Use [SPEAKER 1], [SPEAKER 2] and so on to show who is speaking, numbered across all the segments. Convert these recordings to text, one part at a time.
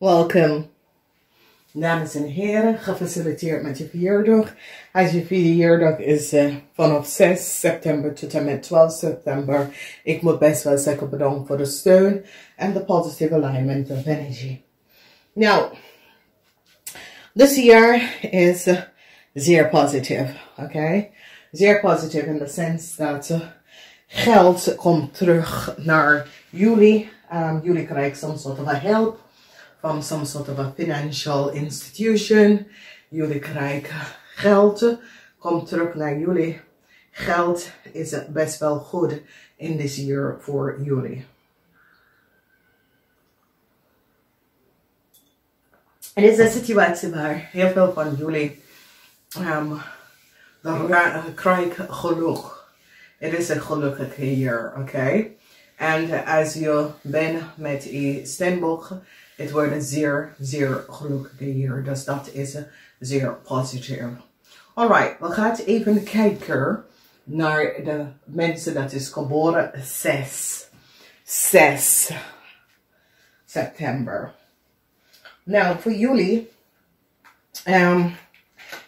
[SPEAKER 1] Welkom, dames en heren. Gefeliciteerd met je verjaardag. Als je verjaardag is vanaf 6 september tot en met 12 september. Ik moet best wel zeggen bedankt voor de steun en de positive alignment of energy. Nou, dit jaar is zeer positief, oké? Zeer positief in de sens dat geld komt terug naar jullie. Jullie krijgen some sort of help from some sort of a financial institution. Jullie krijgen geld, komt terug naar jullie. Geld is best wel goed in this year voor jullie. Het is een situatie waar heel veel van jullie krijgen geluk. Het is een gelukkige jaar, oké? En als je bent met je steenbok, het wordt een zeer, zeer gelukkige jaar. Dus dat is zeer positief. Alright, we gaan even kijken naar de mensen dat is geboren 6 september. Nou, voor jullie,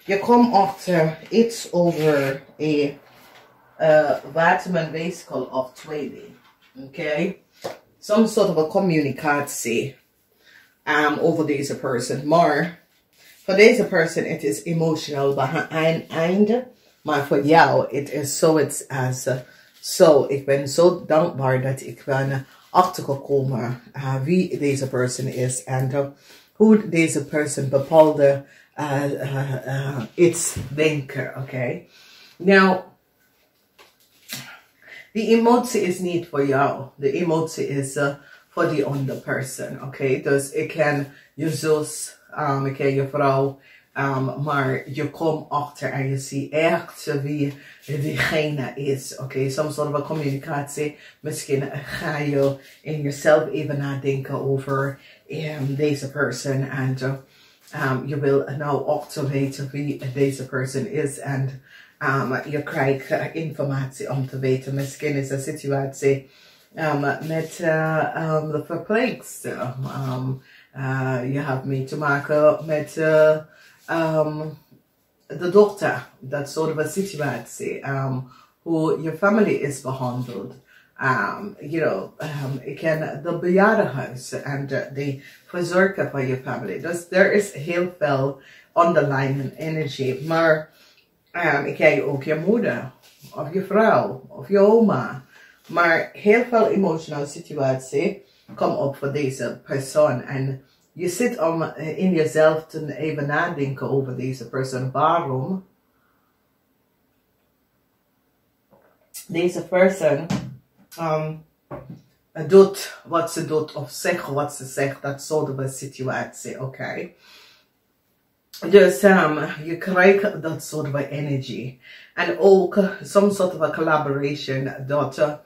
[SPEAKER 1] je komt achter iets over een wat men weeskal of tweeling. Okay, some sort of a communicatie over deze person. Maar voor deze person, het is emotional behind. Maar voor jou, het is zoiets als zo. Ik ben zo dankbaar dat ik ben achtergekomen wie deze person is en hoe deze person bepaalde iets denken. Oké, nou. De emotie is niet voor jou. De emotie is voor die andere persoon. Oké, dus ik ken je zus, ik ken je vrouw. Maar je komt achter en je ziet echt wie diegene is. Oké, soms soort van communicatie. Misschien ga je in jezelf even nadenken over deze persoon. En je wil nou achter weten wie deze persoon is. En je krijgt informatie om te weten. Misschien is de situatie met de verpleegster. Je hebt mee te maken met de dokter. Dat soort van situatie. Hoe je familie is behandeld. Ik ken de bejaardenhuis en de verzorger van je familie. Dus er is heel veel underlying energy. Maar ik ken ook je moeder, of je vrouw, of je oma. Maar heel veel emotionele situatie komt op voor deze persoon. En je zit om in jezelf te even nadenken over deze persoon. Waarom deze persoon doet wat ze doet of zegt wat ze zegt. Dat soort van situatie, oké? Dus je krijgt dat soort van energie. En ook some sort of a collaboration dat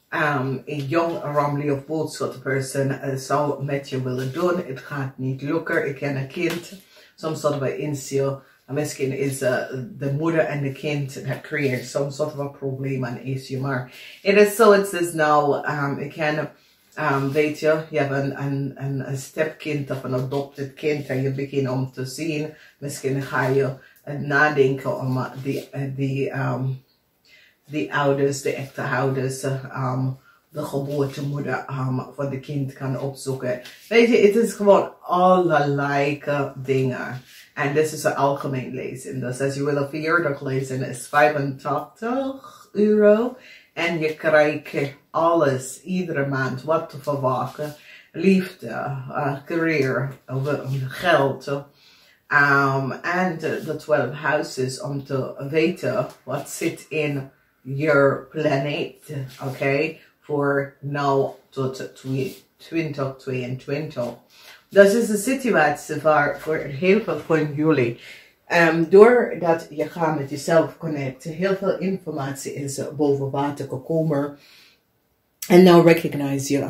[SPEAKER 1] een young Ramley of both soort person zou met je willen doen. Het gaat niet lukken. Ik ken een kind. Some sort of a issue. Misschien is de moeder en de kind dat creëert some sort of a probleem en issue. Maar het is zo, het is nou, ik ken... weet je hebt een stepkind of een adopted kind en je begint om te zien. Misschien ga je nadenken om die ouders, de echte ouders, de geboortemoeder van de kind kan opzoeken. Weet je, het is gewoon allerlei dingen. En dit is een algemeen lezen. Dus als je wil een verjaardag lezen is €85. En je krijgt alles, iedere maand, wat te verwachten. Liefde, career, geld. En de 12 houses om te weten wat zit in je planeet. Oké, voor nou tot 2022. Dat is een situatie waar voor heel veel van jullie. Doordat je gaat met jezelf connecten, heel veel informatie is boven water gekomen. En nou recognize je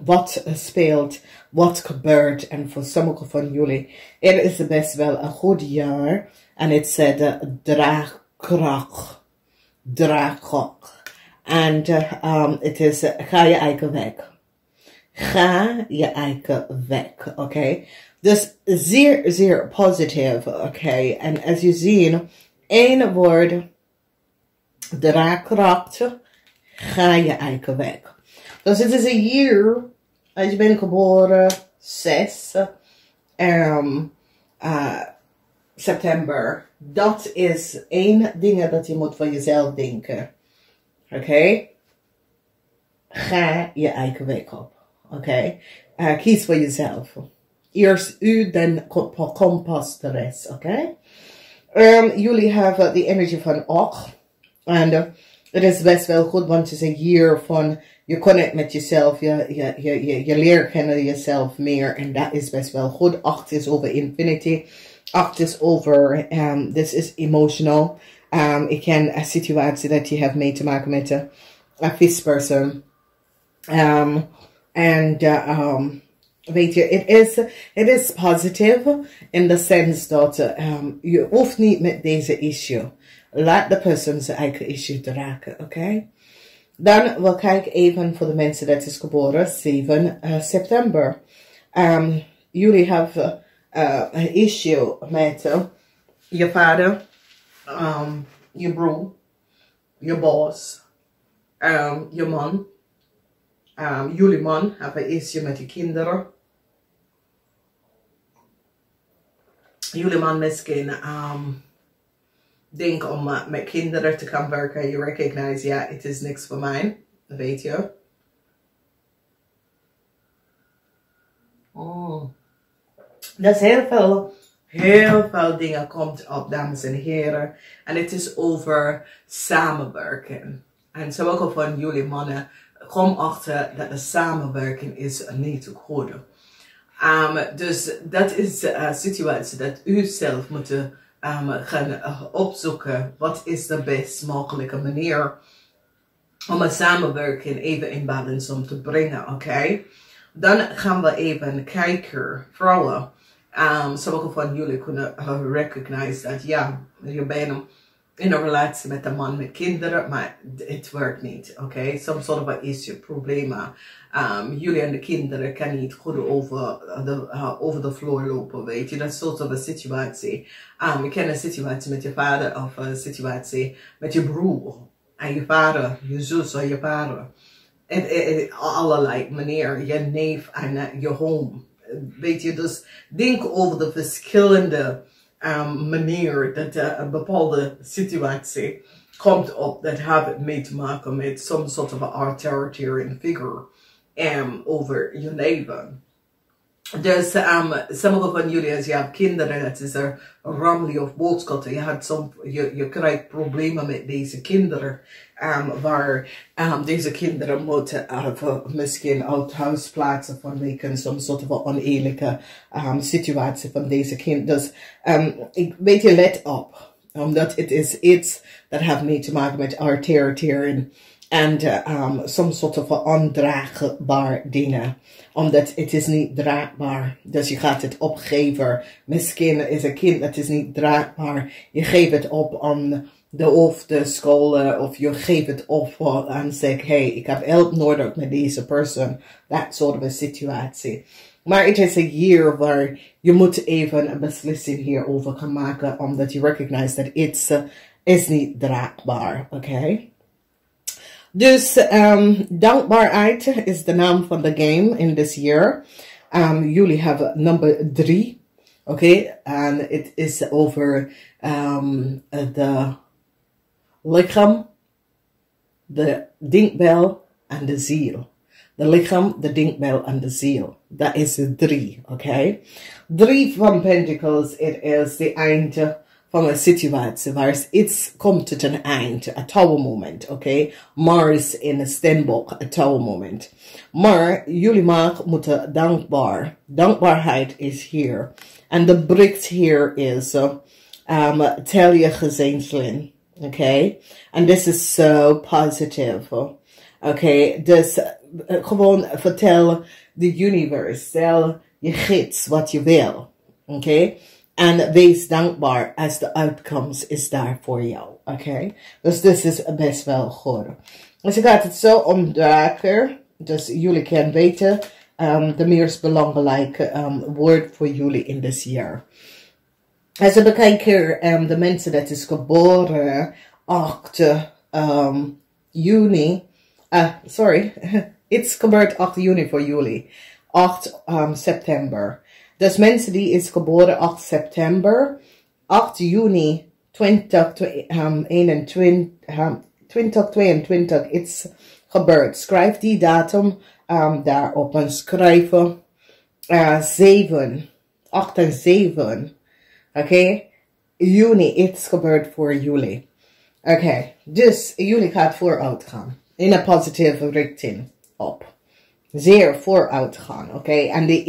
[SPEAKER 1] wat speelt, wat gebeurt. En voor sommigen van jullie, het is best wel een goed jaar. En het zegt draagkracht. En het is, ga je eigen weg. Ga je eigen weg, oké? Dus zeer, zeer positief, oké? En als je ziet, één woord, draagkracht, ga je eigen weg. Dus het is een jaar, als je bent geboren, 6 september. Dat is één ding dat je moet van jezelf denken. Oké? Ga je eigen weg op. Oké? Kies voor jezelf. Eerst u, dan komt pas de rest. Oké? Jullie hebben de energie van och. En het is best wel goed, want het is een jaar van je connect met jezelf. Je leert kennen jezelf meer. En dat is best wel goed. 8 is over infinity. 8 is over, this is emotional. Ik ken een situatie dat je hebt mee te maken met een visperson. Weet je, it is positive in the sense dat je hoeft niet met deze issue. Laat de persoon zijn eigen issue te raken, oké? Dan wil ik even voor de mensen dat is geboren, 7 september. Jullie hebben een issue met je vader, je broer, je boss, je man. Jullie man hebben een issue met je kinderen. Jullie man misschien denk om met kinderen te gaan werken. Je recognize, ja, het is niks voor mij. Weet je. Dat is heel veel dingen komt op, dames en heren. En het is over samenwerken. En sommige van jullie mannen kom achter dat de samenwerking is niet goed. Dus dat is een situatie dat u zelf moet gaan opzoeken. Wat is de best mogelijke manier om een samenwerking even in balans om te brengen, oké? Dan gaan we even kijken, vrouwen. Sommige van jullie kunnen recognize dat ja, je bent in een relatie met een man met kinderen, maar het werkt niet, oké? Some sort of issue, problemen. Jullie en de kinderen kan niet goed over de vloer lopen, weet je? Dat soort van situatie. Je kent een situatie met je vader of een situatie met je broer. En je vader, je zus of je vader. Allerlei manier, je neef en je home. Weet je, dus denk over de verschillende manier dat een bepaalde situatie komt op. Dat heeft mee te maken met some sort of authoritarian figure over je leven. Dus sommige van jullie, als je hebt kinderen, het is een rammelie of boodschappen. Je krijgt problemen met deze kinderen. Waar deze kinderen moeten misschien uit huis plaatsen vanwege some soort van oneerlijke situatie van deze kind. Dus ik weet je, let op. Omdat het is iets dat heeft mee te maken met authoritarian en some soort van ondraagbaar dingen. Omdat het is niet draagbaar. Dus je gaat het opgeven. Misschien is een kind dat is niet draagbaar. Je geeft het op aan de hoofdscholen. Of je geeft het op en zegt, hey, ik heb hulp nodig met deze persoon. Dat soort van situatie. Maar het is een jaar waar je moet even een beslissing hierover gaan maken. Omdat je recognize dat iets is niet draagbaar. Oké? Dus dankbaarheid is de naam van de game in this year. Jullie hebben nummer 3. Oké? En het is over de lichaam, de denkbel en de ziel. De lichaam, de denkbel en de ziel. Dat is 3. Oké? 3 van Pentacles, het is de einde van een situatie waar iets komt tot een eind, een touwmoment, oké? Mars in een steenbok, een touwmoment. Maar jullie moeten dankbaar. Dankbaarheid is hier. En de bericht hier is, tell je gezinslid, oké? En this is so positive, oké? Dus gewoon vertel de universe, tel je gids wat je wil, oké? En wees dankbaar als de uitkomst is daar voor jou. Oké? Dus dit is best wel goed. Dus ik ga het zo omdraaien. Dus jullie kunnen weten. de meest belangrijke woord voor jullie in dit jaar. Als we bekijken de mensen dat is geboren 8 juni, sorry, it's gebeurt 8 juni voor jullie, 8 september. Dus mensen die is geboren 8 september, 8 juni 2022 is gebeurd. Schrijf die datum daarop en schrijven 7, 8 en 7. Oké, juni is gebeurd voor jullie. Oké, dus jullie gaat vooruit gaan. In een positieve richting op. Zeer vooruit gaan, oké. En de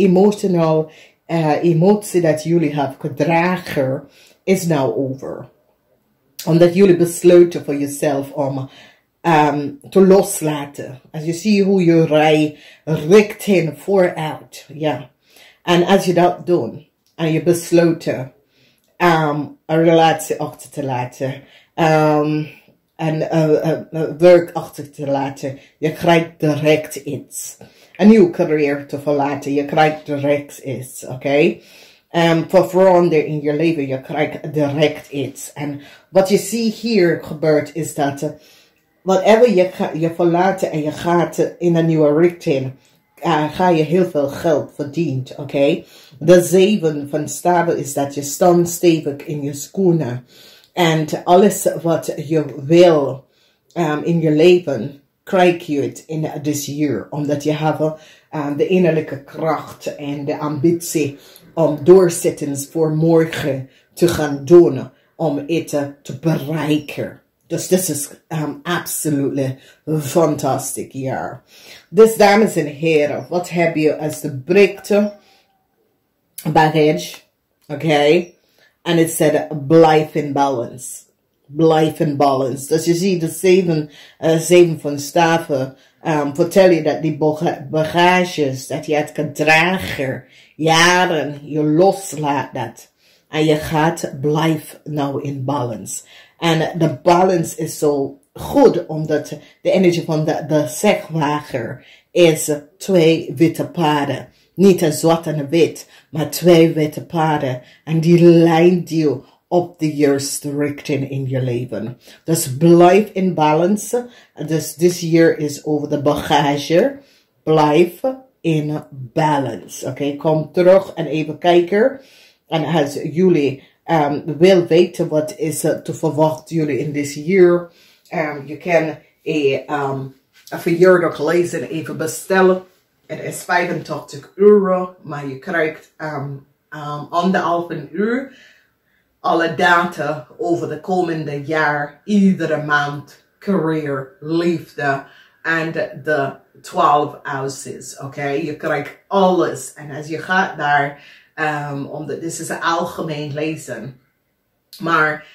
[SPEAKER 1] emotie dat jullie hebben gedragen is nou over. Omdat jullie besluiten voor jezelf om te loslaten. Als je ziet hoe je rijdt richting vooruit, ja. En als je dat doet, en je besluiten een relatie achter te laten, werk achter te laten, je krijgt direct iets. Een nieuwe carrière te verlaten, je krijgt direct iets, oké? Voor veranderen in je leven, je krijgt direct iets. En wat je ziet hier gebeurt is dat whatever je verlaat en je gaat in een nieuwe richting, ga je heel veel geld verdienen, oké? De 7 van staven is dat je staat stevig in je schoenen. En alles wat je wil in je leven, krijg je het in dit jaar. Omdat je hebt de innerlijke kracht en de ambitie om doorzettens voor morgen te gaan doen. Om het te bereiken. Dus dit is absoluut fantastisch jaar. Dus dames en heren, wat heb je als de breakte baggage? Oké. En het zegt, blijf in balance. Blijf in balance. Dus je ziet de 7 van staven. Vertel je dat die bagages, dat je het kan dragen. Jaren, je loslaat dat. En je gaat blijf nou in balance. En de balance is zo goed, omdat de energie van de zegwagen is 2 witte paarden. Niet een zwart en een wit, maar 2 witte paarden. En die leidt je op de juiste richting in je leven. Dus blijf in balance. Dus dit jaar is over de bagage. Blijf in balance. Oké, kom terug en even kijken. En als jullie wil weten wat is te verwachten jullie in dit jaar. Je kan een verjaardag lezen even bestellen. Het is €85, maar je krijgt 1,5 uur alle data over de komende jaar, iedere maand, career, liefde en de 12 houses, oké? Je krijgt alles en als je gaat daar, omdat dit is een algemeen lezen, maar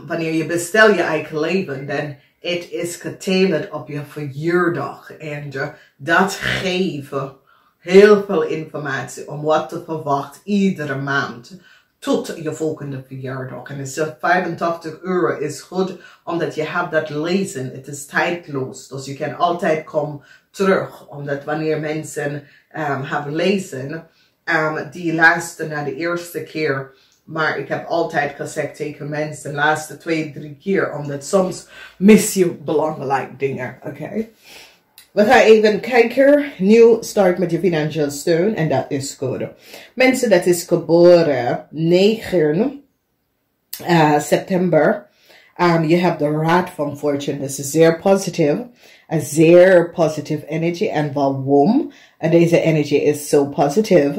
[SPEAKER 1] wanneer je bestel je eigen leven, dan het is getailored op je verjaardag en dat geeft heel veel informatie om wat te verwachten iedere maand tot je volgende verjaardag. En dus €85 is goed, omdat je hebt dat lezen. Het is tijdloos, dus je kan altijd komen terug. Omdat wanneer mensen hebben lezen, die luisteren naar de eerste keer. Maar ik heb altijd gezegd tegen mensen, laatste 2, 3 keer, omdat soms mis je belangrijke dingen, oké? We gaan even kijken. Nieuw start met je financiële steun. En dat is goed. Mensen dat is geboren 9 september. Je hebt de Raad van Fortune. Dat is zeer positief. Een zeer positieve energie. En waarom? En deze energie is zo positief.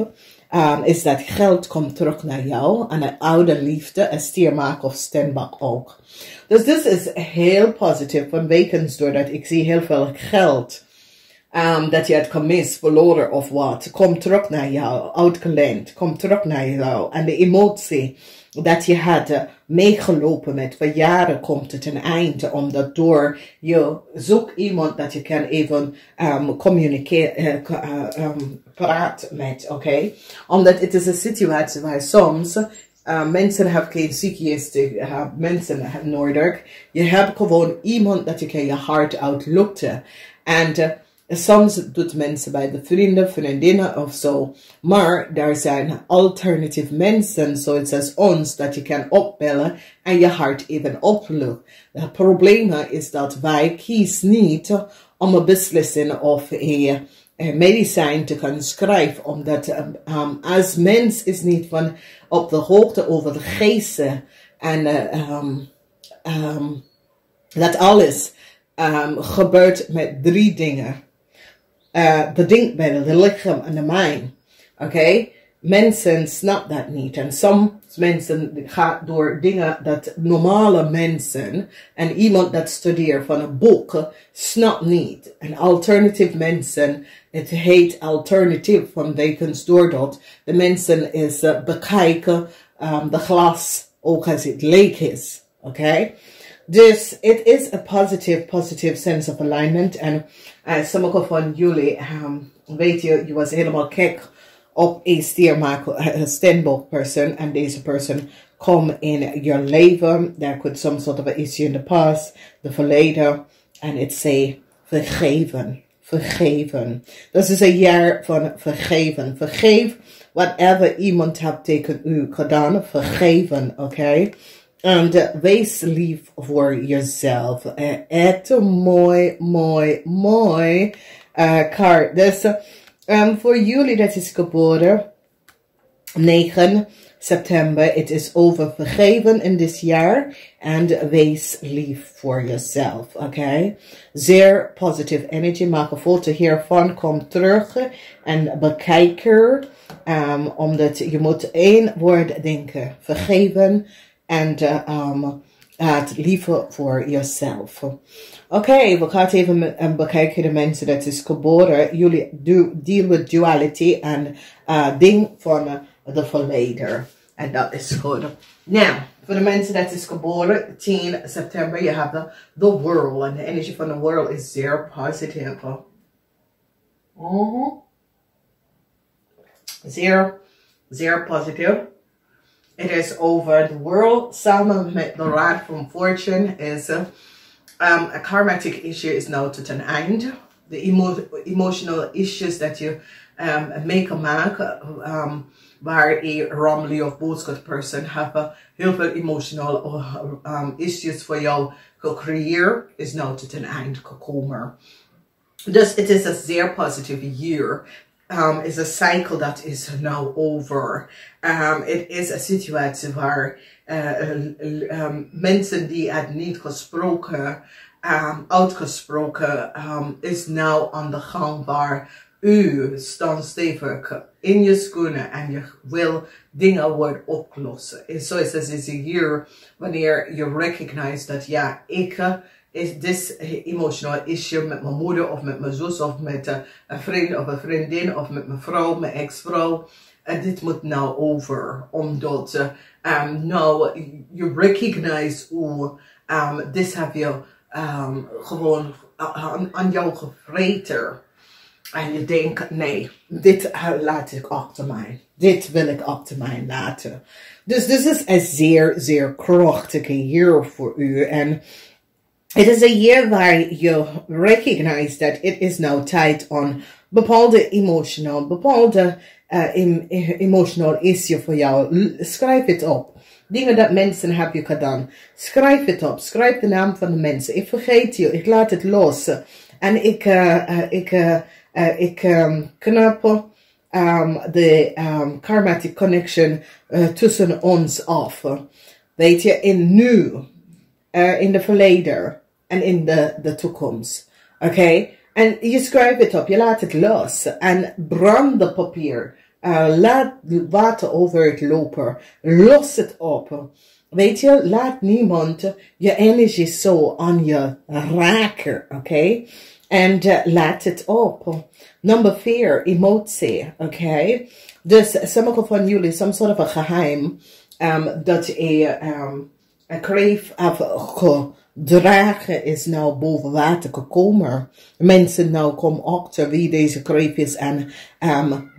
[SPEAKER 1] Is dat geld komt terug naar jou. En een oude liefde. Een stiermaak of steenbak ook. Dus dit is heel positief. Vanwege doordat ik zie heel veel geld. Dat je het gemist, verloren of wat. Komt terug naar jou. Uitgeleend. Komt terug naar jou. En de emotie dat je had meegelopen met voor jaren komt het een einde. Omdat door je zoekt iemand dat je kan even communiceren, praten met, oké? Omdat het is een situatie waar soms mensen hebben geen psychiatrie, mensen hebben nodig. Je hebt gewoon iemand dat je kan je hart uitluchten. En Soms doet mensen bij de vrienden, vriendinnen of zo. Maar er zijn alternatieve mensen, zoals als ons, dat je kan opbellen en je hart even oplucht. Het probleem is dat wij kiezen niet om een beslissing of een medicijn te kunnen schrijven. Omdat als mens is niet van op de hoogte over de geesten. En dat alles gebeurt met 3 dingen. De denkbeelden, de lichaam en de mind. Oké? Mensen snappen dat niet. En soms mensen gaan door dingen dat normale mensen en iemand dat studeert van een boek snapt niet. En alternatieve mensen, het heet alternatief vanwege doordat de mensen is bekijken de glas ook als het leeg is. Oké? Dus het is een positive sense of alignment. En sommige van jullie, weet je was helemaal gek op een steenbokperson. En deze persoon komt in je leven. There could some sort of an issue in the past, the verleden. En het zegt vergeven. Vergeven. Dat is een jaar van vergeven. Vergeef whatever iemand heeft tegen u gedaan. Vergeven, oké? En wees lief voor jezelf. Echt mooi kaart. Dus voor jullie dat is geboren 9 september. Het is over vergeven in dit jaar. En wees lief voor jezelf. Oké? Zeer positive energy. Maak een foto hiervan. Kom terug en bekijk er. Omdat je moet 1 woord denken. Vergeven. En het liefde voor jezelf. Oké, we gaan even bekijken de mensen dat is geboren. Jullie deal with duality en ding van de verleden. En dat is goed. Nou, voor de mensen dat is geboren 10 september, je hebt the world. En de energie van de world is zeer positief. Zeer positief. Het is over the world samen met de raad van fortune is a karmatic issue is now tot een eind. De emotional issues dat je mee kan maken waar een ramly of boodschap person hebben heel veel emotional issues voor jou gecreëerd is nou tot een eind gekomen. Dus het is een zeer positieve year. Is a cycle that is now over. Het is een situatie waar mensen die het niet gesproken, uitgesproken, is nou aan de gang waar u staat stevig in je schoenen en je wil dingen worden oplossen. En zo is het hier wanneer je recognize dat ja, ik is this emotional issue met mijn moeder of met mijn zus of met een vriend of een vriendin of met mijn vrouw, mijn ex-vrouw. En dit moet nou over, omdat nou je recognize hoe dit heb je gewoon aan jou gevreten. En je denkt, nee, dit laat ik achter mij. Dit wil ik achter mij laten. Dus dit is een zeer krachtige jaar voor u. En het is een jaar waar je recognize dat het is nou tijd om bepaalde emotional issue voor jou. Schrijf het op. Dingen dat mensen hebben gedaan. Schrijf het op. Schrijf de naam van de mensen. Ik vergeet je. Ik laat het los. En ik knap de karmatic connection tussen ons af. Weet je, in nu, in de verleden en in de toekomst. Oké? En je schrijft het op, je laat het los. En brand de papier. Laat water over het lopen. Los het op. Weet je, laat niemand je energie zo aan je raken. Oké? En laat het op. Nummer 4, emotie. Oké? Dus sommige van jullie, some sort of a geheim, dat een kreef gedragen is nou boven water gekomen. Mensen nou komen achter wie deze kreef is en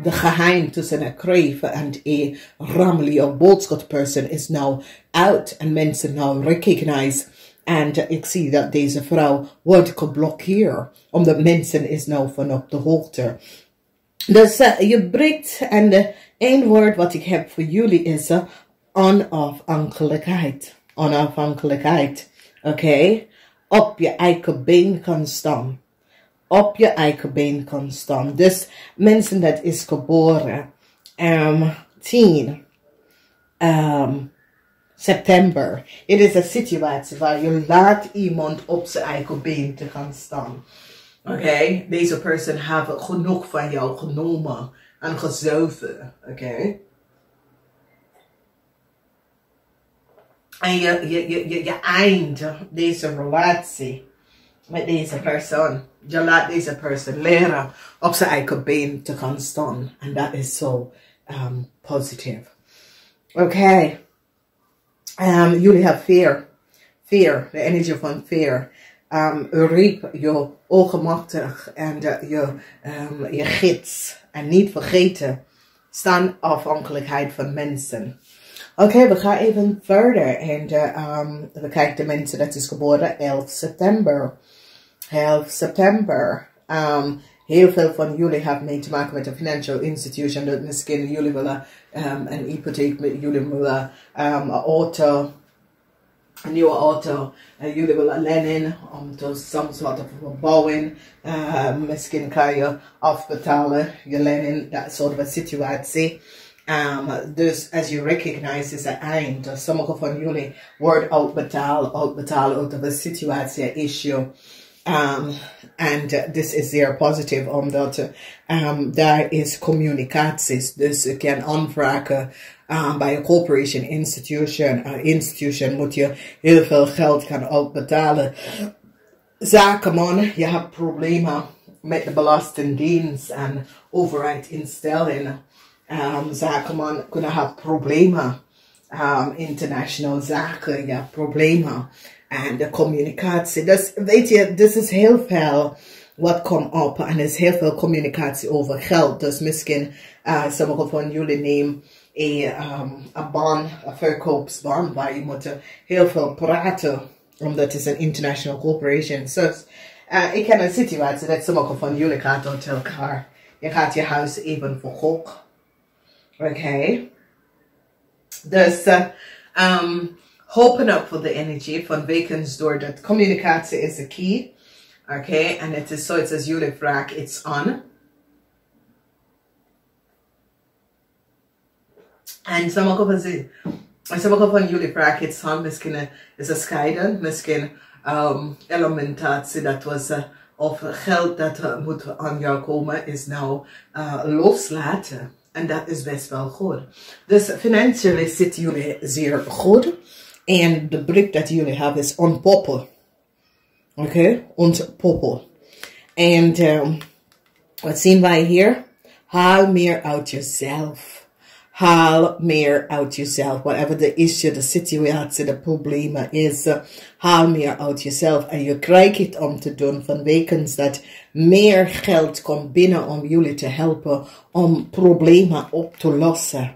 [SPEAKER 1] de geheim tussen een kreef en een ramly of boodschapperson is nou uit en mensen nou recognize En ik zie dat deze vrouw wordt geblokkeerd, omdat mensen is nou van op de hoogte. Dus je breekt, en de één woord wat ik heb voor jullie is onafhankelijkheid. Onafhankelijkheid, oké? Op je eigen been kan staan. Op je eigen been kan staan. Dus mensen dat is geboren 10 september. Het is een situatie waar je laat iemand op zijn eigen been te gaan staan. Oké? Deze persoon heeft genoeg van jou genomen en gezogen. Oké? En je eindigt deze relatie met deze persoon. Je laat deze persoon leren op zijn eigen been te gaan staan. En dat is zo positief. Oké. Jullie hebben fear. Fear. De energie van fear. Riep je ongemakkelijk en je gids. En niet vergeten. Staan afhankelijkheid van mensen. Oké, we gaan even verder. En we kijken de mensen dat is geboren 11 september. 11 september. Heel veel van jullie hebben mee te maken met een financial institution. Dat misschien jullie willen een hypotheek, jullie willen een auto, een nieuwe auto. Jullie willen lenen om te some soort of verbouwen. Misschien kan je afbetalen, je lenen, dat soort van situatie. Dus als je recognize is het eind. Sommige van jullie worden uitbetaald uit of een situatie, issue. En this is zeer positief, omdat daar is communicaties. Dus je kan aanvragen bij een corporation institution moet je heel veel geld gaan uitbetalen. Zakenman, je hebt problemen met de belastingdienst en overheidinstellingen. Zakenman kunnen hebben problemen. Internationale zaken, je hebt problemen. En de communicatie. Dus weet je, dus is heel veel wat komt op. En er is heel veel communicatie over geld. Dus misschien sommige van jullie nemen een baan, een verkoopsbaan, waar je moet heel veel praten. Omdat het is een international corporation. Dus ik ken een situatie dat sommige van jullie gaat tot elkaar. Je gaat je huis even verkopen. Oké. Dus open up voor de energie van wekens door dat communicatie is de key. Oké, en het is zoiets als jullie vragen, it's on. En sommige van jullie vragen, it's on, misschien is het scheiden, misschien alimentatie, dat was, of geld dat moet aan jou komen, is nou loslaten. En dat is best wel goed. Dus financieel zitten jullie zeer goed. En de blik dat jullie hebben is ontpoppen. Oké? Ontpoppen. En wat zien wij hier? Haal meer uit jezelf. Haal meer uit jezelf. Whatever the issue, de situatie, de problemen is. Haal meer uit jezelf. En je krijgt het om te doen vanwege dat meer geld komt binnen om jullie te helpen om problemen op te lossen.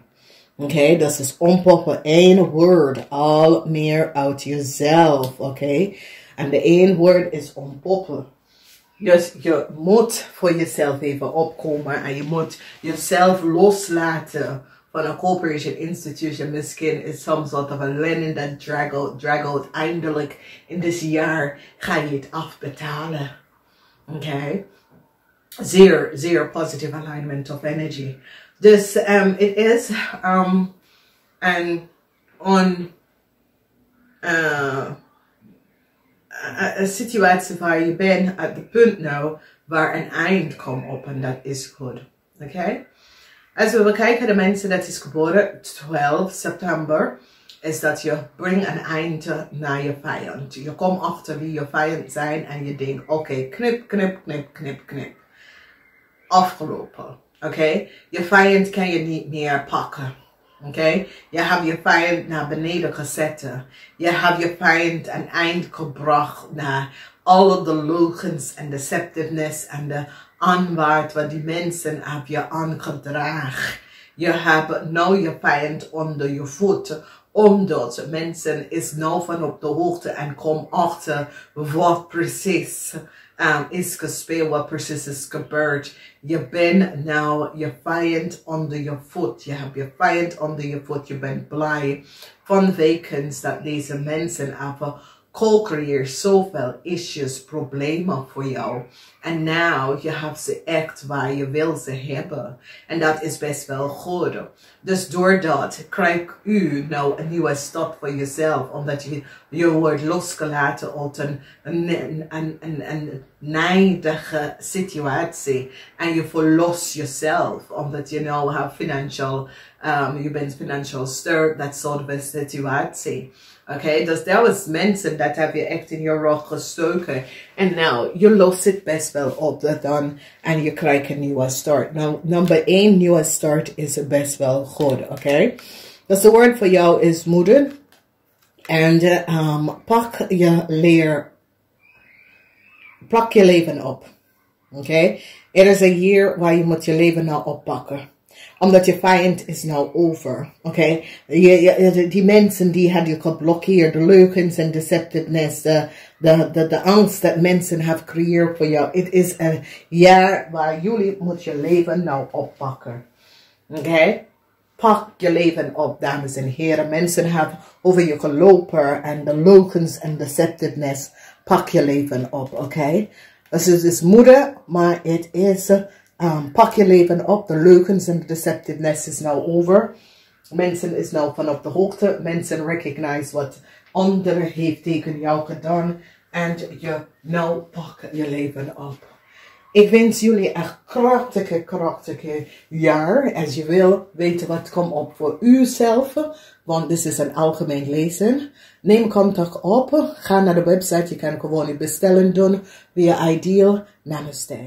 [SPEAKER 1] Oké, dat is ontpoppen. Eén woord. Al meer uit jezelf. Oké. En de één woord is ontpoppen. Dus je moet voor jezelf even opkomen. En je moet jezelf loslaten van een corporation institution. Misschien is some sort of een lening dat drag out. Eindelijk in dit jaar ga je het afbetalen. Oké. Zeer, zeer positive alignment of energy. Dus het is een situatie waar je bent at het punt nou waar een eind komt op en dat is goed. Oké? Als we kijken de mensen dat is geboren 12 september, is dat je brengt een eind naar je vijand. Je komt achter wie je vijand zijn en je denkt, oké, knip, knip, knip, knip, knip. Afgelopen. Oké? Je vijand kan je niet meer pakken. Oké? Je hebt je vijand naar beneden gezet. Je hebt je vijand een eind gebracht naar alle de logens en deceptiveness en de aanwaard wat die mensen heb je aangedragen. Je hebt nou je vijand onder je voeten Omdat mensen is nou van op de hoogte en kom achter wat precies is gespeeld, wat precies is gebeurd. Je bent nou je vijand onder je voet. Je hebt je vijand onder je voet. Je bent blij vanwege dat deze mensen hebben co-creëer zoveel issues, problemen voor jou. En nou, je hebt ze echt waar je wil ze hebben. En dat is best wel goed. Dus doordat krijg u nou een nieuwe start voor jezelf. Omdat je wordt losgelaten uit een nijdige situatie. En je verlost jezelf. Omdat je nou hebt je bent financieel sterk, dat soort van situatie. Oké, dus dat was mensen dat heb je echt in je rug gestoken. En nou, je lost het best wel op dan. En je krijgt een nieuwe start. Nou, nummer 1 nieuwe start is best wel goed. Oké. Dus de woord voor jou is moeder. En pak je leven op. Oké. Er is een jaar waar je moet je leven nou oppakken. Omdat je vijand is nou over. Oké. Die mensen die had je geblokkeerd. De leugens en deceptiveness. De angst dat mensen hebben gecreëerd voor jou. Het is een jaar waar jullie moet je leven nou oppakken. Oké. Pak je leven op, dames en heren. Mensen hebben over je gelopen. En de leugens en deceptiveness. Pak je leven op. Oké. Dus het is moeder. Maar het is... pak je leven op. De leugens en de deceptiveness is nou over. Mensen is nou van op de hoogte. Mensen recognize wat anderen heeft tegen jou gedaan. En je nou pak je leven op. Ik wens jullie een krachtige jaar. Als je wil weten wat komt op voor uzelf. Want dit is een algemeen lezen. Neem contact op. Ga naar de website. Je kan gewoon je bestellen doen via Ideal. Namaste.